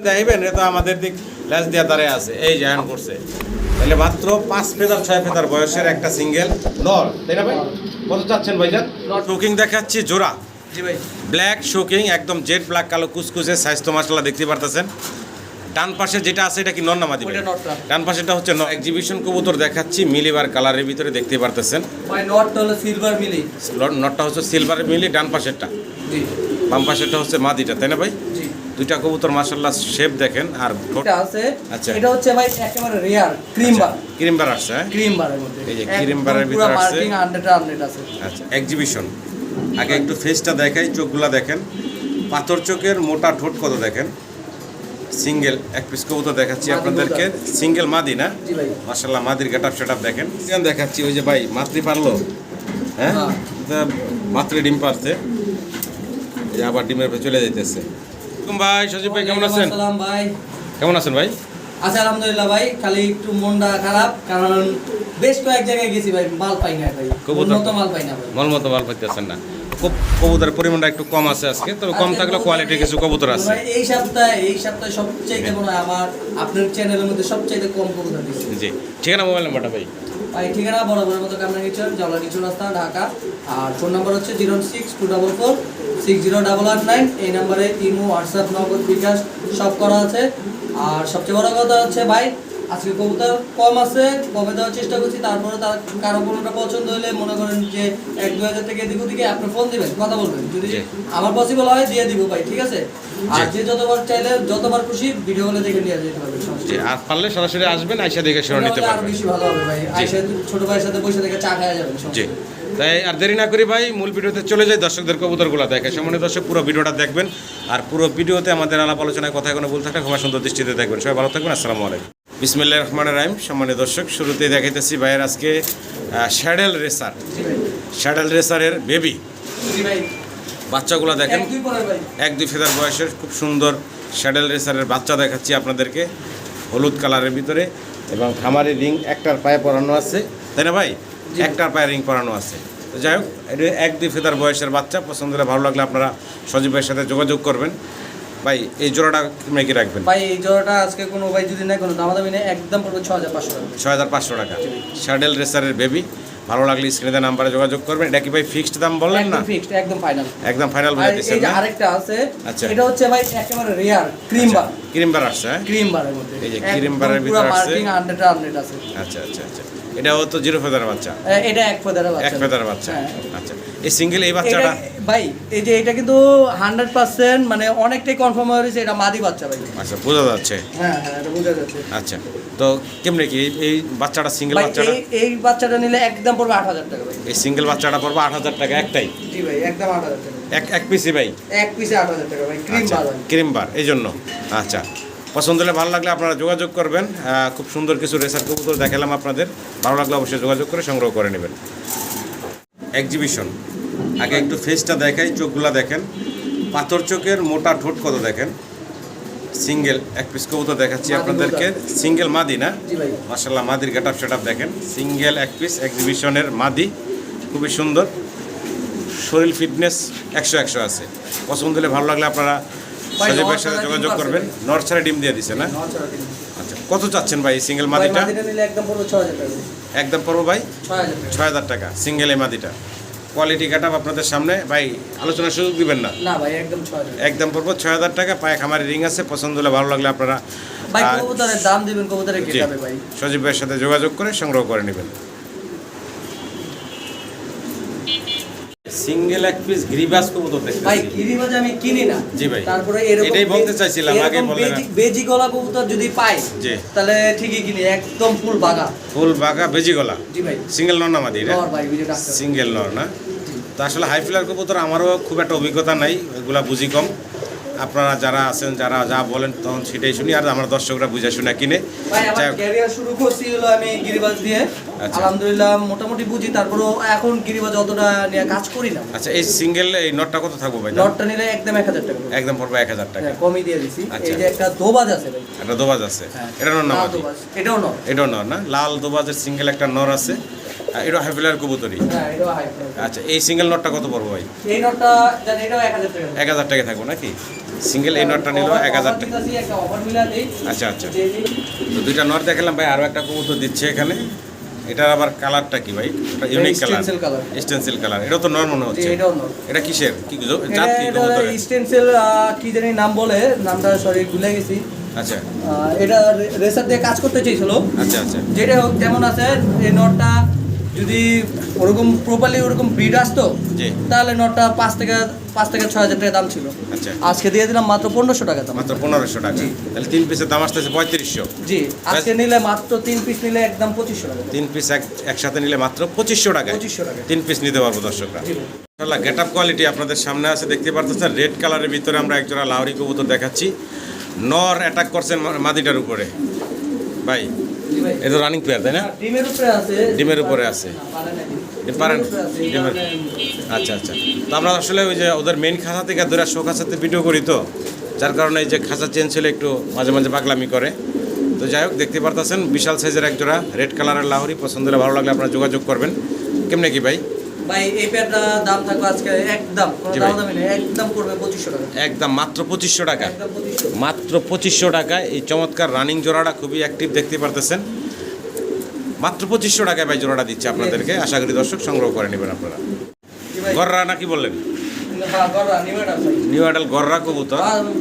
দেখবেন এটা আমাদের দিক ল্যাস দিয়া দাঁড়ায় আছে, এই জয়েন করছে। তাহলে মাত্র 5 ফেদার 6 ফেদার বয়সের একটা সিঙ্গেল নর, তাই না ভাই? কত চাচ্ছেন ভাইজান? শোকিং দেখাচ্ছি জোড়া। জি ভাই, ব্ল্যাক শোকিং, একদম জেড ব্ল্যাক কালো কুচকুচে সাইজ তো মাশাআল্লাহ দেখতে পারতেছেন। ডান পাশে যেটা আছে এটা কি নর না মাদি ভাই? ডান পাশেটা হচ্ছে নর। এক্সিবিশন কবুতর দেখাচ্ছি মিলিবার কালারের ভিতরে দেখতে পারতেছেন ভাই। নটটা হলো সিলভার মিলি, নটটা হচ্ছে সিলভার মিলি, ডান পাশেরটা। জি। বাম পাশেরটা হচ্ছে মাদিটা, তাই না ভাই? জি। দুইটা কবুতর মাশাআল্লাহ শেপ দেখেন। আর এটা আছে, আচ্ছা, এটা হচ্ছে ভাই একেবারে রিয়ার ক্রিম বার। ক্রিম বার আসছে, হ্যাঁ ক্রিম বারের মধ্যে, এই যে ক্রিম বারের ভিতরে আছে। মার্কিং 100 আছে। আচ্ছা, এক্সিবিশন। আগে একটু ফেসটা দেখাই, চোখগুলা দেখেন, পাথর চোখের, মোটা ঠোঁট কত দেখেন। সিঙ্গেল এক পিস কবুতর দেখাচ্ছি আপনাদেরকে, সিঙ্গেল মাদি না? জি ভাই। মাশাআল্লাহ মাদির গেটআপ সেটআপ দেখেন। দেখাচ্ছি ওই যে ভাই মাতৃ পারলো, হ্যাঁ মাতৃ ডিম পারছে, এই যে আবার ডিমের চলে যাইতেছে। ভাই সজীব ভাই কেমন আছেন? আসসালাম ভাই, কেমন আছেন ভাই? আচ্ছা আলহামদুলিল্লাহ ভাই, খালি একটু মনটা খারাপ, কারণ বেশ কয়েক জায়গায় গেছি ভাই, মাল পাই না ভাই, মতো মাল পাই না ভাই, মন মতো মাল পাইতেছেন না। কবুতরের পরিমাণটা একটু কম আছে আজকে, তবে কম থাকলে কোয়ালিটির কিছু কবুতর আছে। এই সপ্তাহে সবচেয়ে মনে হয় আমার আপনার চ্যানেলের মধ্যে সবচেয়ে কম কবুতর দিচ্ছি। জি, ঠিকানা মোবাইল নাম্বারটা ভাই? ভাই ঠিকানা বরাবরের মতো কামনা কিচন, জলা নিচু রাস্তা, ঢাকা। আর ফোন নাম্বার হচ্ছে 06244608889। এই নাম্বারে ইমো, হোয়াটসঅ্যাপ, নগদ, বিকাশ সব করা আছে। আর সবচেয়ে বড় কথা হচ্ছে ভাই, আজকে কবুতর কম আছে, কমে দেওয়ার চেষ্টা করছি। তারপরে তার কারো কোনোটা পছন্দ হলে মনে করেন যে 1-2 হাজার থেকে এদিক ওদিকে আপনি ফোন দিবেন, কথা বলবেন, যদি আমার পসিবল হয় দিয়ে দিব ভাই, ঠিক আছে? আর যে যতবার চাইলে যতবার খুশি ভিডিও কলে দেখে নিয়ে যেতে পারবেন, জি। আর পারলে সরাসরি আসবেন, আইসা দেখে শুনে নিতে পারবেন, আর বেশি ভালো হবে ভাই। আইসা ছোট ভাইয়ের সাথে বসে থেকে চা খাওয়া যাবেন। জি। তাই আর দেরি না করি ভাই, মূল ভিডিওতে চলে যাই, দর্শকদের কবুতরগুলো দেখে। সম্মানিত দর্শক, পুরো ভিডিওটা দেখবেন, আর পুরো ভিডিওতে আমাদের আলাপ আলোচনায় কথা কোনো ভুল থাকলে ক্ষমা সুন্দর দৃষ্টিতে দেখবেন। সবাই ভালো থাকবেন, আসসালামু আলাইকুম। বিসমিল্লাহির রহমানির রহিম। সম্মানিত দর্শক, শুরুতেই দেখাইতেছি ভাইয়ের আজকে শ্যাডেল রেসার, শ্যাডেল রেসারের বেবি বাচ্চাগুলো দেখেন, 1-2 ফেদার বয়সের খুব সুন্দর শ্যাডেল রেসারের বাচ্চা দেখাচ্ছি আপনাদেরকে, হলুদ কালারের ভিতরে, এবং খামারি রিং একটার পায়ে পরানো আছে, তাই না ভাই? একটার পায়ে রিং পরানো আছে। তো যাই হোক, এটা 1-2 ফেদার বয়সের বাচ্চা। পছন্দ হলে, ভালো লাগলে আপনারা সজীব ভাইয়ের সাথে যোগাযোগ করবেন। ভাই এই জোড়াটা কি রাখবেন? ভাই এই জোড়াটা আজকে কোনো ভাই যদি না কোনো দামাদামি নেই, একদম পড়বে 6500 টাকা। 6500 টাকা শ্যাডেল রেসারের বেবি। ভালো লাগলে স্ক্রিনে নাম্বারে যোগাযোগ করবেন। এটা কি ভাই ফিক্সড দাম বললেন না? ফিক্সড, একদম ফাইনাল, একদম ফাইনাল বলে দিয়েছেন এই যে না? আরেকটা আছে, আচ্ছা, এটা হচ্ছে ভাই একেবারে রিয়ার ক্রিম বার। ক্রিম বার আসছে, হ্যাঁ ক্রিম বারের মধ্যে, এই যে ক্রিম বারের ভিতরে আছে, মার্কিং 100 আছে। আচ্ছা আচ্ছা আচ্ছা, এটাও তো 0 ফেদার বাচ্চা? এটা 1 ফেদারের বাচ্চা, 1 ফেদার বাচ্চা। আচ্ছা, এই সিঙ্গেল এই বাচ্চাটা ভাই, এই যে এটা কিন্তু 100% মানে অনেকটাই কনফার্ম হয়ে গেছে এটা মাদি বাচ্চা ভাই। আচ্ছা, বোঝা যাচ্ছে। হ্যাঁ হ্যাঁ, এটা বোঝা যাচ্ছে। আচ্ছা, তো কেমনে কি এই বাচ্চাটা, সিঙ্গেল ভাই বাচ্চাটা? এই বাচ্চাটা নিলে একদম পড়বে 8000 টাকা ভাই। এই সিঙ্গেল বাচ্চাটা পড়বে 8000 টাকা একটাই? জি ভাই, একদম 8000 টাকা। এক পিসি ভাই? এক পিসে 8000 টাকা ভাই, ক্রিম বার। ক্রিম বার, এই জন্য। আচ্ছা, পছন্দ হলে, ভালো লাগলে আপনারা যোগাযোগ করবেন। খুব সুন্দর কিছু রেসার কবুতর দেখালাম আপনাদের, ভালো লাগলে অবশ্যই যোগাযোগ করে সংগ্রহ করে নেবেন। এক্সিবিশন। আগে একটু ফেসটা দেখাই, চোখগুলা দেখেন, পাথর চোখের, মোটা ঠোঁট কত দেখেন। সিঙ্গেল এক পিস কবুতর দেখাচ্ছি আপনাদেরকে, সিঙ্গেল মাদি না? জি ভাই। মাশাআল্লাহ মাদির গেটআপ সেটআপ দেখেন, সিঙ্গেল এক পিস এক্সিবিশনের মাদি, খুবই সুন্দর, শরীর ফিটনেস 100 আছে। পছন্দ হলে, ভালো লাগলে আপনারা সজীব ভাইয়ের সাথে যোগাযোগ করবেন। নর ছাড়া ডিম দিয়ে দিছে না? আচ্ছা, কত চাচ্ছেন ভাই এই সিঙ্গেল মাদিটা? একদম পড়বে 6000 টাকা। একদম পড়বো ভাই 6000 টাকা সিঙ্গেল এই মাদিটা। কোয়ালিটি গেটআপ আপনাদের সামনে, ভাই আলোচনার সুযোগ দিবেন না? না ভাই, একদম 6000, একদম পড়বো 6000 টাকা। পায়ে খামারি রিং আছে। পছন্দ হলে, ভালো লাগলে আপনারা ভাই কবুতরের দাম দিবেন, কবুতরের কেটাবে ভাই সজীব ভাইয়ের সাথে যোগাযোগ করে সংগ্রহ করে নেবেন। সিঙ্গেল এক পিস গিরিবাজ কবুতর দেখতে ভাই, গিরিবাজ আমি কিনি না। জি ভাই, তারপরে এরকম এটাই বলতে চাইছিলাম, আগে বললেন না। বেজি গলা কবুতর যদি পাই, জি, তাহলে ঠিকই কিনি, একদম ফুল বাগা, ফুল বাগা বেজি গলা। জি ভাই। সিঙ্গেল নর না মাদি? নর ভাই, ভিডিওটা সিঙ্গেল নর না? তো আসলে হাই ফ্লার কবুতর আমারও খুব একটা অভিজ্ঞতা নাই, এগুলা বুঝি কম। আপনারা যারা আছেন, যারা যা বলেন তখন সেটাই শুনি, আর আমার দর্শকরা বুঝে শুনে কিনে। ভাই আমার ক্যারিয়ার শুরু করছি হলো আমি গিরিবাজ দিয়ে, আলহামদুলিল্লাহ মোটামুটি বুঝি, তারপরে এখন গিরিবাজ অতটা নিয়ে কাজ করি না। আচ্ছা, এই সিঙ্গেল এই নটটা কত থাকবো ভাই? নটটা নিলে একদম 1000 টাকা, একদম পড়বে 1000 টাকা, কমই দিয়ে দিছি। এই যে একটা দোবাজ আছে ভাই, একটা দোবাজ আছে, এটা নর না মাদি? এটাও নর, এটাও নর না? লাল দোবাজের সিঙ্গেল একটা নর আছে, এটা হাই ফ্লার কবুতরই। হ্যাঁ, এটাও হাই ফ্লার। আচ্ছা, এই সিঙ্গেল নটটা কত পড়বো ভাই? এই নটটা জানেন, এটাও 1000 টাকা, 1000 টাকা থাকবো নাকি? সিঙ্গেল এই নটটা নিল 1000 টাকা। একটা অফার মিলা দেই। আচ্ছা আচ্ছা, তো দুইটা নট দেখালাম ভাই, আরও একটা কবুতর দিচ্ছে এখানে। এটার আবার কালারটা কি ভাই? Unique colour, stencil colour. Stencil colour. এটা তো নর মনে হচ্ছে। এটাও নট। এটা কিসের, কি জাত কি এটা কবুতরের? স্টেনসিল কি জানি নাম বলে, নামটা সরি ভুলে গেছি। আচ্ছা এটা রেসার দিয়ে কাজ করতে চেয়েছিল। আচ্ছা আচ্ছা যেটা হোক যেমন আছে, এই নটটা যদি ওরকম প্রপারলি ওরকম ব্রিড আসতো, জি। তাহলে নটটা 5 থেকে 6,000 টাকা দাম ছিল। আচ্ছা, আজকে দিয়ে দিলাম মাত্র 1500 টাকা দাম। মাত্র 1500 টাকা। তাহলে 3 পিসের দাম আসতেছে 3500। জি, আজকে নিলে মাত্র 3 পিস নিলে একদম 2500 টাকা। 3 পিস একসাথে নিলে মাত্র 2500 টাকায় 2500 টাকা। 3 পিস নিতে পারবো দর্শকরা। জি ইনশাআল্লাহ গেট আপ কোয়ালিটি আপনাদের সামনে আছে, দেখতে পারতেছেন। রেড কালারের ভিতরে আমরা একজোড়া লাহোরি কবুতর দেখাচ্ছি। নর অ্যাটাক করছেন মাদিটার উপরে ভাই। জি ভাই। এটা রানিং পেয়ার তাই না? ডিমের উপরে আছে। ডিমের উপরে আছে। পারে নাকি? পারেন ডিমের উপরে আছে, এই ডিমের। কারণে- আচ্ছা আচ্ছা, তো আমরা আসলে ওই যে ওদের মেইন খাঁচা থেকে ধরে শো খাঁচাতে ভিডিও করি, তো যার কারণে এই যে খাঁচা চেঞ্জ হলে একটু মাঝে মাঝে পাগলামি করে। তো যাই হোক, দেখতে পারতেছেন বিশাল সাইজের একজোড়া রেড কালারের লাহোরি। পছন্দ হলে ভালো লাগলে আপনারা যোগাযোগ করবেন। কেমনে কি ভাই? ভাই এই পেয়ারটা দাম থাকবে আজকে একদম কোনো জি ভাই। দাম নেই, একদম পড়বে 2500 টাকা। একদম মাত্র 2500 টাকা। একদম 2500। মাত্র 2500 টাকায় এই চমৎকার রানিং জোড়াটা খুবই অ্যাক্টিভ, দেখতে পারতেছেন। মাত্র 2500 টাকায় ভাই জোড়াটা দিচ্ছে আপনাদেরকে। আশা করি দর্শক সংগ্রহ করে নেবেন আপনারা। জি ভাই। গররা নাকি বললেন? হ্যাঁ, গররা, নিউডাল ভাই। নিউ অ্যাডাল গররা কবুতর,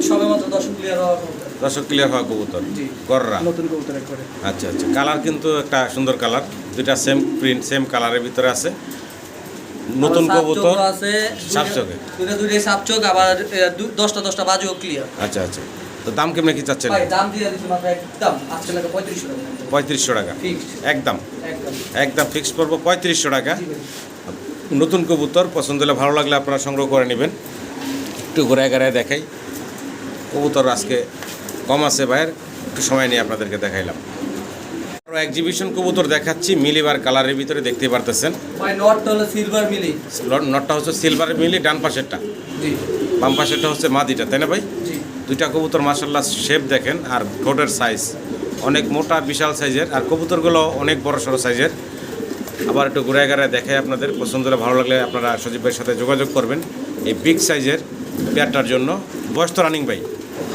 সবেমাত্র 10 ক্লিয়ার হওয়ার কবুতর। দর্শক ক্লিয়ার হওয়া কবুতর জি। গররা। নতুন কবুতর একবারে। আচ্ছা আচ্ছা, কালার কিন্তু একটা সুন্দর কালার, দুইটা সেম প্রিন্ট সেম কালারের ভিতরে আছে। নতুন আবার সাপ কবুতর, চোখও আছে, সাপ চোখে। দুইটাই সাপ চোখ, আবার 10টা বাজুও ক্লিয়ার। আচ্ছা আচ্ছা, তো দাম কেমনে কি চাচ্ছেন? ভাই দাম দিয়ে দিচ্ছি মাত্র একদম আজকে লাগে 3500 টাকা। 3500 টাকা ফিক্সড একদম। একদম। একদম ফিক্সড করবো 3500 টাকা। জি ভাই। নতুন কবুতর পছন্দ হলে ভালো লাগলে আপনারা সংগ্রহ করে নেবেন। একটু ঘুরায় ঘুরায় দেখাই কবুতর, আজকে কম আছে ভাইয়ের, একটু সময় নিয়ে আপনাদেরকে দেখাইলাম। আরও এক্সিবিশন কবুতর দেখাচ্ছি মিলিবার কালারের ভিতরে, দেখতে পারতেছেন। ভাই নটটা হলো সিলভার মিলি। নটটা হচ্ছে সিলভার মিলি, ডান পাশেরটা। জি বাম পাশেরটা হচ্ছে মাদিটা, তাই না ভাই? জি। দুইটা কবুতর মাশাল্লাহ শেপ দেখেন, আর ঠোঁটের সাইজ অনেক মোটা বিশাল সাইজের, আর কবুতরগুলো অনেক বড় সড়ো সাইজের। আবার একটু ঘুরে ঘুরায় দেখাই আপনাদের, পছন্দ হলে ভালো লাগলে আপনারা সজীব ভাইয়ের সাথে যোগাযোগ করবেন এই বিগ সাইজের পেয়ারটার জন্য। বয়স তো রানিং ভাই?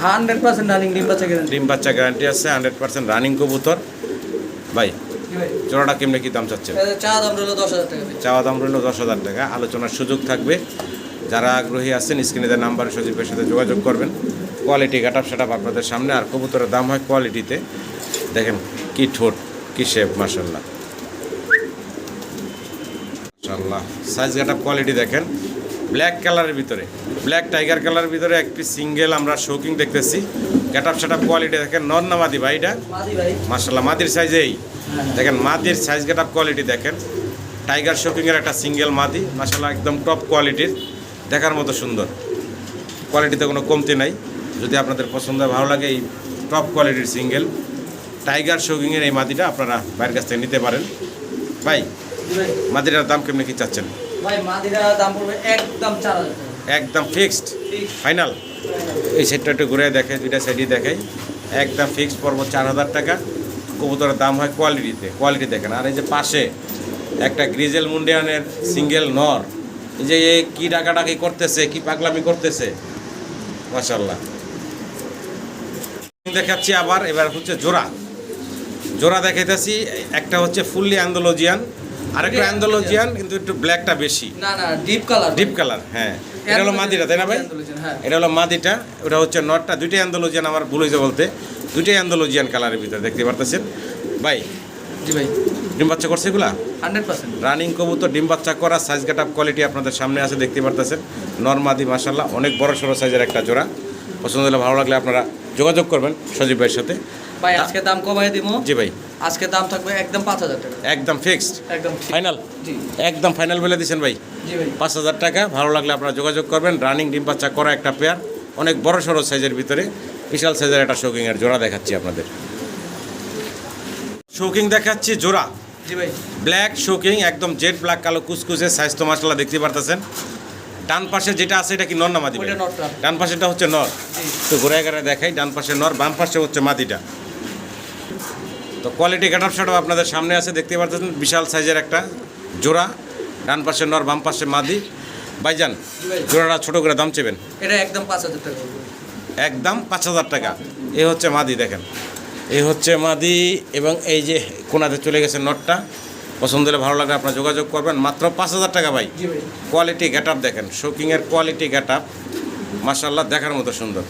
100% রানিং ডিম বাচ্চা গ্যারান্টি। ডিম বাচ্চা গ্যারান্টি আছে, 100% রানিং কবুতর ভাই। জি ভাই। জোড়াটা কেমনে কি দাম চাচ্ছেন? চা দাম রইলো 10,000 টাকা। চাওয়া দাম রইল 10,000 টাকা, আলোচনার সুযোগ থাকবে। যারা আগ্রহী আছেন স্ক্রিনে নাম্বারে সজীবের সাথে যোগাযোগ করবেন। কোয়ালিটি কাটাপ সেটাপ আপনাদের সামনে, আর কবুতরের দাম হয় কোয়ালিটিতে। দেখেন কি ঠোঁট, কি শেপ, মাশাল্লাহ মাশাল্লাহ। সাইজ কাটাপ কোয়ালিটি দেখেন। ব্ল্যাক কালারের ভিতরে, ব্ল্যাক টাইগার কালারের ভিতরে একটি সিঙ্গেল আমরা শৌকিং দেখতেছি। কাটাপ সেটাপ কোয়ালিটি দেখেন। নর না মাদি ভাই এটা? মাদি ভাই। মাশাল্লাহ, মাদির সাইজেই দেখেন, মাদির সাইজ গেটআপ কোয়ালিটি দেখেন। টাইগার শোকিংয়ের একটা সিঙ্গেল মাদি, মাশাল্লাহ একদম টপ কোয়ালিটির, দেখার মতো সুন্দর। কোয়ালিটিতে কোনো কমতি নাই। যদি আপনাদের পছন্দ হয়, ভালো লাগে, এই টপ কোয়ালিটির সিঙ্গেল টাইগার শোকিংয়ের এই মাদিটা আপনারা বাইরের কাছ থেকে নিতে পারেন। ভাই জি ভাই। মাদিটার দাম কেমনি কি চাচ্ছেন? ভাই মাদিরা দাম পড়বে একদম 4,000 টাকা। একদম ফিক্সড ফাইনাল। এই সেটটা একটু ঘুরে দেখাই, দুইটা সাইডই দেখাই। একদম ফিক্সড পড়ব 4,000 টাকা। কবুতরের দাম হয় কোয়ালিটিতে, কোয়ালিটি দেখেন। আর এই যে পাশে একটা গ্রিজেল মুন্ডিয়ানের সিঙ্গেল নর, এই যে এ কী ডাকাডাকি করতেছে, কি পাগলামি করতেছে, মাশাল্লাহ। দেখাচ্ছি আবার, এবার হচ্ছে জোড়া জোড়া দেখাইতেছি। একটা হচ্ছে ফুললি অ্যান্ডোলজিয়ান, আরেকটা অ্যান্ডোলজিয়ান কিন্তু একটু ব্ল্যাকটা বেশি, না না ডিপ কালার। Deep colour. হ্যাঁ, এটা হলো মাদিটা, তাই না ভাই? হ্যাঁ। এটা হলো মাদিটা, ওটা হচ্ছে নটটা। দুইটাই অ্যান্ডোলজিয়ান, আমার ভুল হয়েছে বলতে, দুইটাই অ্যান্ডোলজিয়ান কালারের ভিতরে, দেখতে পারতেছেন ভাই। জি ভাই। ডিম বাচ্চা করছে এগুলা 100%। রানিং কবুতর, ডিম বাচ্চা করা, সাইজ গেট আপ কোয়ালিটি আপনাদের সামনে আছে, দেখতে পারতেছেন। নরমাদি মাশাল্লাহ অনেক বড় সড়ো সাইজের একটা জোড়া। পছন্দ হলে ভালো লাগলে আপনারা যোগাযোগ করবেন সজীব ভাইয়ের সাথে। ভাই আজকে দাম কমাই দিব। জি ভাই, আজকে দাম থাকবে একদম 5,000 টাকা। একদম ফিক্সড একদম ফাইনাল। জি একদম ফাইনাল বলে দিচ্ছেন ভাই, জি ভাই। 5,000 টাকা। ভালো লাগলে আপনারা যোগাযোগ করবেন। রানিং ডিম বাচ্চা করা একটা পেয়ার, অনেক বড় সড়ো সাইজের ভিতরে বিশাল সাইজের একটা শৌকিংয়ের জোড়া দেখাচ্ছি আপনাদের। শৌকিং দেখাচ্ছি জোড়া, জি ভাই। ব্ল্যাক শোকিং, একদম জেড ব্ল্যাক, কালো কুচকুচে, সাইজ তো মাশাআল্লাহ দেখতে পারতেছেন। ডান পাশে যেটা আছে এটা কি নর না মাদি? ওইটা নটটা। ডান পাশেটা হচ্ছে নর। জি। তো ঘুরে ঘুরে দেখাই, ডান পাশে নর, বাম পাশে হচ্ছে মাদিটা। তো কোয়ালিটি কাট আপ সেটাও আপনাদের সামনে আছে, দেখতে পারতেছেন। বিশাল সাইজের একটা জোড়া, ডান পাশে নর, বাম পাশে মাদি। ভাইজান জি ভাই। জোড়াটা ছোটো করে দাম চেবেন? এটা একদম 5,000 টাকা। একদম 5,000 টাকা। এই হচ্ছে মাদি, দেখেন এই হচ্ছে মাদি, এবং এই যে কোনাতে চলে গেছে নটটা। পছন্দ হলে ভালো লাগলে আপনারা যোগাযোগ করবেন, মাত্র 5,000 টাকা ভাই। জি ভাই। কোয়ালিটি গেট আপ দেখেন, শোকিংয়ের কোয়ালিটি গেট আপ মাশাল্লাহ দেখার মতো সুন্দর।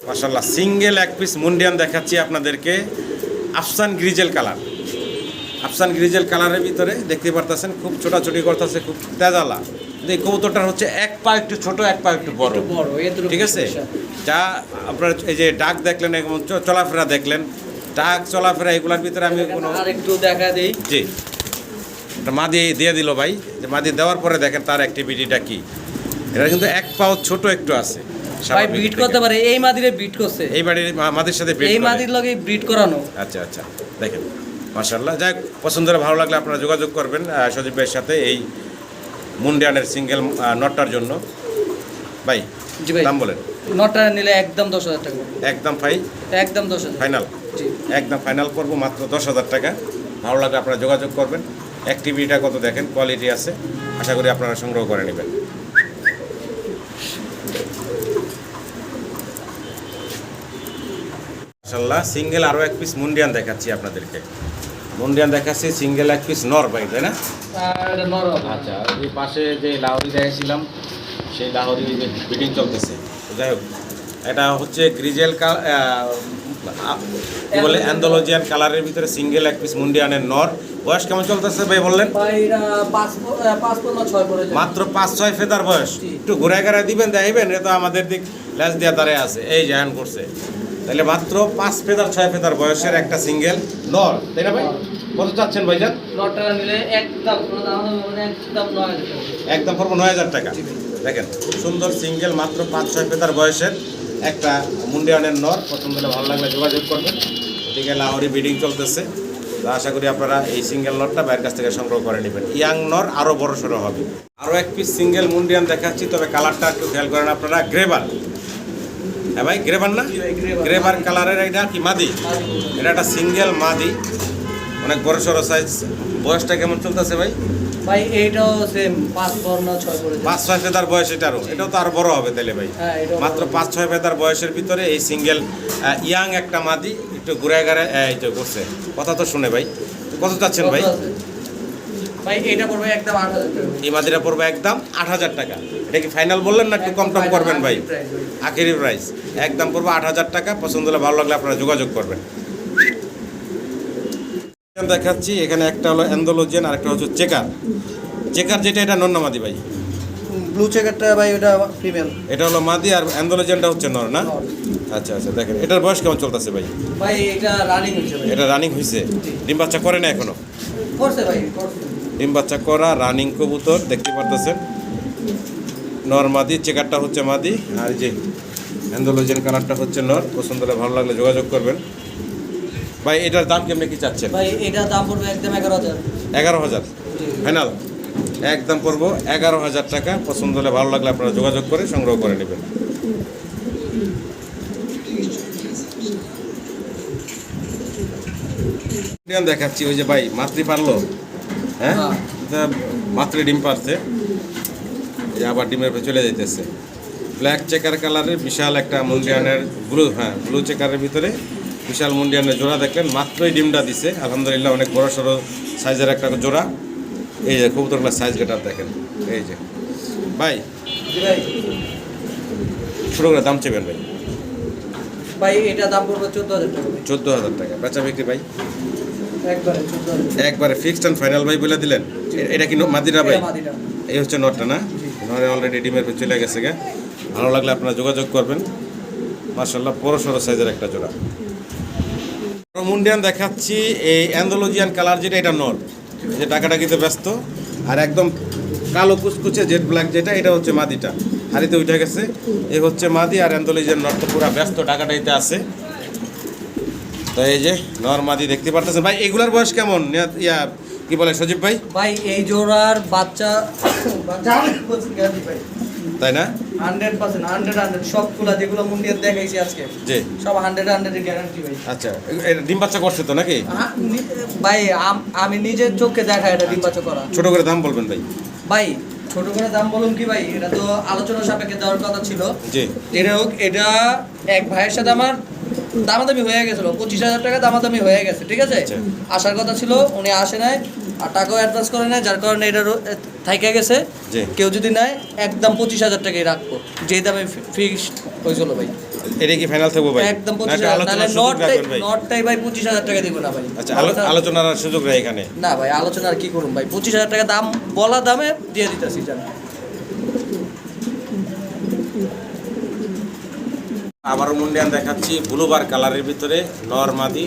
মাশাল্লাহ সিঙ্গেল এক পিস মুন্ডিয়ান দেখাচ্ছি আপনাদেরকে, আফসান গ্রিজেল কালার। আফসান গ্রিজেল কালারের ভিতরে দেখতে পারতেছেন, খুব ছোটাছুটি করতেছে, খুব তেজালা। কিন্তু এই কবুতরটার হচ্ছে এক পা একটু ছোট, এক পা একটু বড়, ঠিক আছে? যা আপনার এই যে ডাক দেখলেন এবং চলাফেরা দেখলেন, ডাক চলাফেরা এগুলোর ভিতরে আমি কোনো আর একটু দেখা দেই। জি, একটা মাদি দিয়ে দিল ভাই, যে মাদি দেওয়ার পরে দেখেন তার অ্যাক্টিভিটিটা কি। এটা কিন্তু এক পাও ছোট একটু আছে, ভাই স্বাভাবিক ব্রিড থেকে। করতে পারে, এই মাদিরে ব্রিড করছে, এই বাড়ির মাদির সাথে breed এই করে। মাদির লগে ব্রিড করানো। আচ্ছা আচ্ছা, দেখেন মাশাআল্লাহ। যাই হোক, পছন্দ হলে ভালো লাগলে আপনারা যোগাযোগ করবেন সজীব ভাইয়ের সাথে এই মুন্ডিয়ানের সিঙ্গেল নটটার জন্য। ভাই জি ভাই, দাম বলেন। নটটা নিলে একদম 10,000 টাকা, একদম একদম 10,000 ফাইনাল, জি। একদম ফাইনাল করবো মাত্র 10,000 টাকা। ভালো লাগলে আপনারা যোগাযোগ করবেন। অ্যাক্টিভিটিটা কত দেখেন, কোয়ালিটি আছে, আশা করি আপনারা সংগ্রহ করে নেবেন। মাশাআল্লাহ সিঙ্গেল আরও এক পিস মুন্ডিয়ান দেখাচ্ছি আপনাদেরকে। মুন্ডিয়ান দেখাচ্ছি সিঙ্গেল এক পিস নর ভাই, তাই না? আর এটা নরম। আচ্ছা, ওই পাশে যে লাহোরি দেখেছিলাম সেই লাহোরি যে বিডিং চলতেছে। তো যাই হোক, এটা হচ্ছে গ্রিজেল কি বলে অ্যান্ডোলজিয়ান কালারের ভিতরে সিঙ্গেল এক পিস মুন্ডিয়ানের নর। বয়স কেমন চলতেছে ভাই বললেন? ভাই এটা 5 পরে যায়। মাত্র 5-6 ফেদার বয়স। জি। একটু ঘুরে ঘুরে দিবেন, দেখবেন এটা তো আমাদের দিক ল্যাস দিয়া দাঁড়িয়ে আছে, এই জায়ান করছে। তাহলে মাত্র 5 ফেদার 6 ফেদার বয়সের একটা সিঙ্গেল নর, তাই না ভাই? কত চাচ্ছেন ভাইজান? নটটা নিলে একদম কোনো দাম হবে না, একদম 9,000 টাকা। একদম পড়বো 9,000 টাকা। জি ভাই। দেখেন খুব সুন্দর সিঙ্গেল, মাত্র 5-6 ফেদার বয়সের একটা মুন্ডিয়ানের নর। পছন্দ হলে ভালো লাগলে যোগাযোগ করবেন। ওদিকে লাহোরি ব্রিডিং চলতেছে, তো আশা করি আপনারা এই সিঙ্গেল নরটা বাইরের কাছ থেকে সংগ্রহ করে নেবেন। ইয়াং নর আরও বড় সড়ো হবে। আরও এক পিস সিঙ্গেল মুন্ডিয়ান দেখাচ্ছি, তবে কালারটা একটু খেয়াল করেন আপনারা। গ্রেবার, হ্যাঁ ভাই গ্রেবার না? জি ভাই, গ্রেবার। গ্রেবার কালারের এটা কি মাদি? এটা একটা সিঙ্গেল মাদি, অনেক বড় সড়ো সাইজ। বয়সটা কেমন চলতেছে ভাই? ভাই এইটাও সেম 5 না 6 পরে যায়। 5-6 ফেদার বয়স এটারও, এটাও তো আরো বড় হবে তাহলে ভাই। হ্যাঁ, এটাও মাত্র বড়। 5-6 ফেদার বয়সের ভিতরে এই সিঙ্গেল ইয়াং একটা মাদি, একটু ঘুরে ঘুরে এই যে করছে। কথা তো শুনে ভাই, কত চাচ্ছেন ভাই? কত আছে? ভাই এটা পড়বে একদম 8,000 টাকা। এই মাদিরা পড়বে একদম 8,000 টাকা। এটা কি ফাইনাল বললেন না একটু কম টম করবেন ভাই? আখেরি প্রাইস একদম পড়বে 8,000 টাকা। পছন্দ হলে ভালো লাগলে আপনারা যোগাযোগ করবেন। দেখাচ্ছি এখানে একটা হলো অ্যান্ডোলজিয়ান আর একটা হচ্ছে চেকার। চেকার যেটা, এটা নর না মাদি ভাই? ব্লু চেকারটা ভাই ওটা ফিমেল। এটা হলো মাদি আর অ্যান্ডোলজিয়ানটা হচ্ছে নর না? আচ্ছা আচ্ছা, দেখেন এটার বয়স কেমন চলতেছে ভাই? ভাই এটা রানিং হচ্ছে ভাই। এটা রানিং হয়েছে? ডিম বাচ্চা করে না এখনো? করছে ভাই, করছে। ডিম বাচ্চা করা রানিং কবুতর দেখতে পারতেছেন। নর মাদি, চেকারটা হচ্ছে মাদি, আর যে অ্যান্ডোলজিয়ান কালারটা হচ্ছে নর। পছন্দ হলে ভালো লাগলে যোগাযোগ করবেন ভাই। এটার দাম কেমনি কি চাচ্ছেন? ভাই এটা দাম পড়বে একদম 11,000। 11,000 জি। ফাইনাল, একদম পড়বো 11,000 টাকা। পছন্দ হলে ভালো লাগলে আপনারা যোগাযোগ করে সংগ্রহ করে নেবেন। দেখাচ্ছি ওই যে ভাই মাতৃ পারলো, হ্যাঁ হ্যাঁ। এটা মাতৃ ডিম পারছে, এই আবার ডিমের উপরে চলে যাইতেছে। ব্ল্যাক চেকার কালারের বিশাল একটা মুন্ডিয়ানের ব্লু, হ্যাঁ ব্লু চেকারের ভিতরে বিশাল মুন্ডিয়ানের জোড়া দেখলেন, মাত্রই ডিমটা দিছে আলহামদুলিল্লাহ। অনেক বড় সড়ো সাইজের একটা জোড়া। এই যে কবুতরগুলোর সাইজ গেটার দেখেন, এই যে ভাই জি ভাই। ছোটো করে দাম চেবেন ভাই? ভাই এটা দাম পড়বে 14,000 টাকা ভাই। 14,000 টাকা। বেচা বিক্রি ভাই একবারে 14,000। একবারে ফিক্সড অ্যান্ড ফাইনাল ভাই বলে দিলেন। এটা কি মাদিরা ভাই? এটা মাদিটা। এই হচ্ছে নটটা না? নরে অলরেডি ডিমের উপর চলে গেছে গে। ভালো লাগলে আপনারা যোগাযোগ করবেন। মাশাআল্লাহ বড় সড়ো সাইজের একটা জোড়া। মুন্ডিয়ান দেখাচ্ছি এই অ্যান্ডোলজিয়ান কালার যেটা, এটা নর, যে টাকাটাকিতে ব্যস্ত। আর একদম কালো কুচকুচে জেড ব্ল্যাক যেটা, এটা হচ্ছে মাদিটা, হাড়িতে উঠে গেছে। এই হচ্ছে মাদি, আর অ্যান্ডোলজিয়ান নর তো পুরো ব্যস্ত টাকাটাইতে আছে। তো এই যে নর মাদি দেখতে পারতেছেন ভাই। এগুলার বয়স কেমন ইয়া কি বলে সজীব ভাই? ভাই এই জোড়ার বাচ্চা বাচ্চা গ্যারান্টি ভাই, তাই না? 100% সবগুলা যেগুলো মুন্ডিয়ার দেখাইছি আজকে, জি সব 100% এর গ্যারান্টি ভাই। আচ্ছা, এটা ডিম বাচ্চা করছে তো নাকি? ভাই আমি নিজের চোখে দেখা এটা ডিম বাচ্চা করা। ছোট করে দাম বলবেন ভাই। ভাই ছোট করে দাম বলুন কি ভাই, এটা তো আলোচনা সাপেক্ষে দেওয়ার কথা ছিল। জি যেটা হোক, এটা এক ভাইয়ের সাথে আমার দামাদামি হয়ে গেছিল, 25,000 টাকা দামাদামি হয়ে গেছে, ঠিক আছে। আচ্ছা। আসার কথা ছিল, উনি আসে নাই আর টাকাও অ্যাডভান্স করে নাই, যার কারণে এটা থাইকা গেছে। জি। কেউ যদি নেয় একদম 25,000 টাকাই রাখবো, যে দামে ফিক্সড হয়েছিল ভাই। এটা কি ফাইনাল থাকবো ভাই? একদম না, একটা 25,000, আলোচনার নাহলে সুযোগ রাখবেন ভাই? নটটাই ভাই 25,000 টাকা দিব না ভাই। আচ্ছা, আলোচনার আর সুযোগ নেই এখানে। না ভাই, আলোচনা আর কি করুন ভাই, 25,000 টাকা দাম বলা দামে দিয়ে দিতেছি জান। আবারও মুন্ডিয়ান দেখাচ্ছি ব্লুবার কালারের ভিতরে, নর মাদি।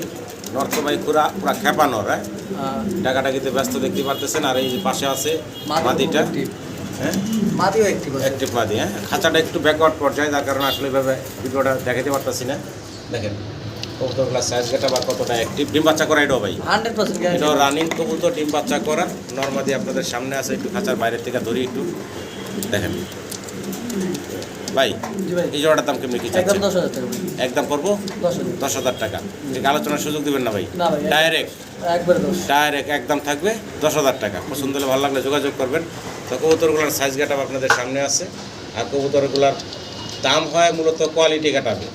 নর তো ভাই পুরা পুরা খেপা নর, হ্যাঁ টাকাটাকিতে ব্যস্ত দেখতে পারতেছেন। আর এই যে পাশে আছে মাদিটা, হ্যাঁ মাদিও একটি একটি মাদি। হ্যাঁ, খাঁচাটা একটু ব্যাকওয়ার্ড পর্যায়ে, যার কারণে আসলে এভাবে ভিডিওটা দেখাতে পারতেছি না। দেখেন কবুতরগুলো সাইজ গেটা বা কতটা অ্যাক্টিভ। ডিম বাচ্চা করা এটাও ভাই, 100% গ্যারান্টি। এটাও রানিং কবুতর, ডিম বাচ্চা করা। নর্মাদি আপনাদের সামনে আছে, একটু খাঁচার বাইরের থেকে ধরি একটু দেখেন ভাই। জি ভাই, এই জোড়াটার দাম কেমনি কি একদম চাচ্ছেন? 10,000 টাকা ভাই। একদম করবো 10,000 10,000 টাকা। ঠিক, আলোচনার সুযোগ দিবেন না ভাই? না ভাই, ডাইরেক্ট একবারে 10। ডাইরেক্ট একদম থাকবে 10,000 টাকা। পছন্দ হলে ভালো লাগলে যোগাযোগ করবেন। তো কবুতরগুলোর সাইজ কাটাপ আপনাদের সামনে আছে। আর কবুতরগুলোর দাম হয় মূলত কোয়ালিটি কাটাবে।